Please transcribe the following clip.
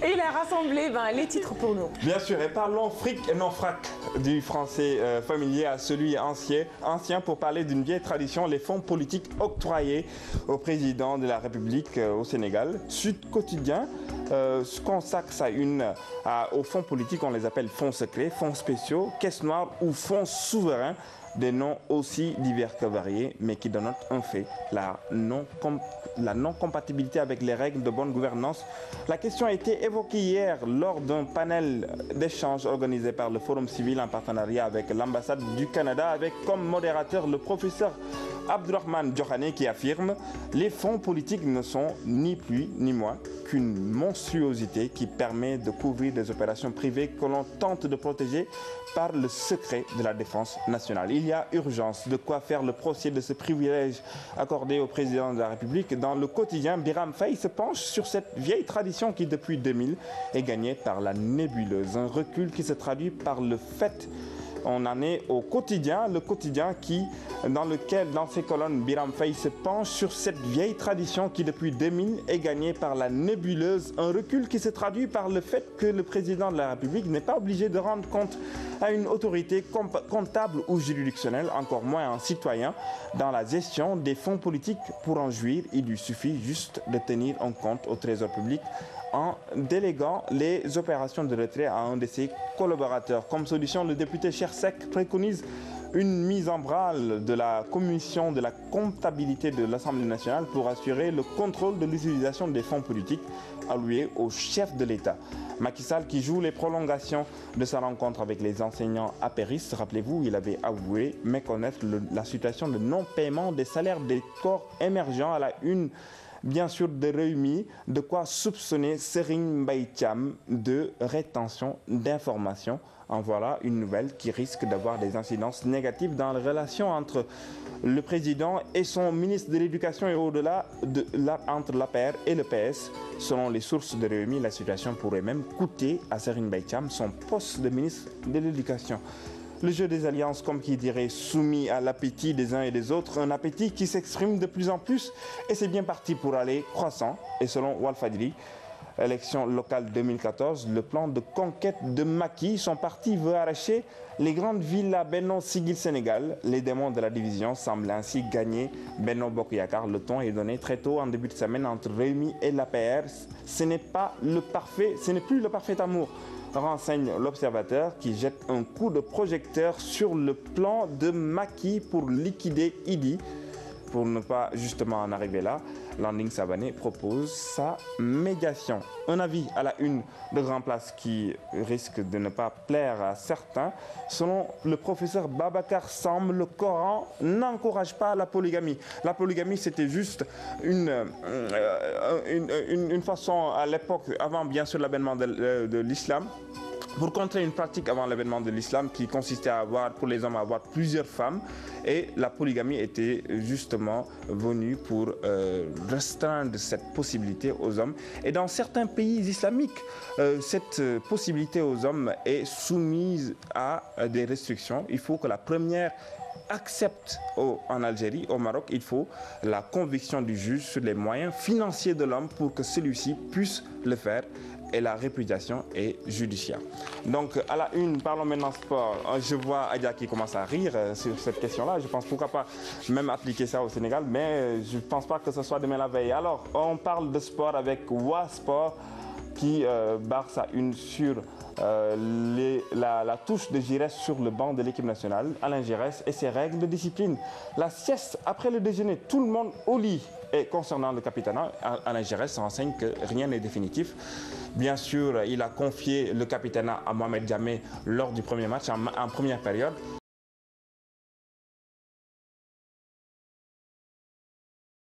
Et il a rassemblé les titres pour nous. Bien sûr, et parlons fric et non frac du français familier à celui ancien pour parler d'une vieille tradition, les fonds politiques octroyés au président de la République au Sénégal. Sud Quotidien consacre sa une aux fonds politiques, on les appelle fonds secrets, fonds spéciaux, caisses noires ou fonds souverains. Des noms aussi divers que variés, mais qui dénotent un fait, la non-compatibilité avec les règles de bonne gouvernance. La question a été évoquée hier lors d'un panel d'échange organisé par le Forum civil en partenariat avec l'ambassade du Canada, avec comme modérateur le professeur Abdourahmane Diokhane qui affirme « Les fonds politiques ne sont ni plus ni moins qu'une monstruosité qui permet de couvrir des opérations privées que l'on tente de protéger par le secret de la défense nationale. » Il y a urgence de quoi faire le procès de ce privilège accordé au président de la République. Dans le quotidien, Biram Faye se penche sur cette vieille tradition qui, depuis 2000, est gagnée par la nébuleuse. Un recul qui se traduit par le fait. On en est au quotidien, le quotidien dans ces colonnes, Biram Faye se penche sur cette vieille tradition qui, depuis 2000, est gagnée par la nébuleuse. Un recul qui se traduit par le fait que le président de la République n'est pas obligé de rendre compte à une autorité comptable ou juridictionnelle, encore moins un citoyen, dans la gestion des fonds politiques. Pour en jouir, il lui suffit juste de tenir un compte au Trésor public en déléguant les opérations de retrait à un de ses collaborateurs. Comme solution, le député Chersek préconise une mise en branle de la commission de la comptabilité de l'Assemblée nationale pour assurer le contrôle de l'utilisation des fonds politiques alloués au chef de l'État. Macky Sall qui joue les prolongations de sa rencontre avec les enseignants apéristes. Rappelez-vous, il avait avoué méconnaître la situation de non-paiement des salaires des corps émergents à la une bien sûr de Rewmi, de quoi soupçonner Serigne Mbaye Thiam de rétention d'informations. En voilà une nouvelle qui risque d'avoir des incidences négatives dans les relations entre le président et son ministre de l'Éducation et au-delà entre l'APR et le PS. Selon les sources de Rewmi, la situation pourrait même coûter à Serigne Mbaye Thiam son poste de ministre de l'Éducation. Le jeu des alliances, comme qui dirait, soumis à l'appétit des uns et des autres, un appétit qui s'exprime de plus en plus et c'est bien parti pour aller croissant. Et selon Walfadjri, élection locale 2014, le plan de conquête de Macky, son parti veut arracher les grandes villes à Benno Siggil Sénégal. Les démons de la division semblent ainsi gagner Benno Bokk Yakaar. Le ton est donné très tôt en début de semaine entre Rewmi et l'APR. Ce n'est plus le parfait amour, renseigne l'Observateur qui jette un coup de projecteur sur le plan de Macky pour liquider Idi. Pour ne pas justement en arriver là, Landing Savané propose sa médiation. Un avis à la une de Grand Place qui risque de ne pas plaire à certains. Selon le professeur Babacar Samb, le Coran n'encourage pas la polygamie. La polygamie, c'était juste une façon à l'époque, avant bien sûr l'avènement de l'islam, pour contrer une pratique avant l'avènement de l'islam qui consistait pour les hommes à avoir plusieurs femmes, et la polygamie était justement venue pour restreindre cette possibilité aux hommes. Et dans certains pays islamiques, cette possibilité aux hommes est soumise à des restrictions. Il faut que la première accepte en Algérie, au Maroc, il faut la conviction du juge sur les moyens financiers de l'homme pour que celui-ci puisse le faire. Et la répudiation est judiciaire. Donc à la une, parlons maintenant sport. Je vois Adia qui commence à rire sur cette question-là. Je pense pourquoi pas même appliquer ça au Sénégal, mais je ne pense pas que ce soit demain la veille. Alors on parle de sport avec Wa Sport qui barre sa une sur la touche de Giresse sur le banc de l'équipe nationale, Alain Giresse et ses règles de discipline. La sieste après le déjeuner, tout le monde au lit. Et concernant le capitana, Alain Giresse renseigne que rien n'est définitif. Bien sûr, il a confié le capitana à Mohamed Diamé lors du premier match, en première période.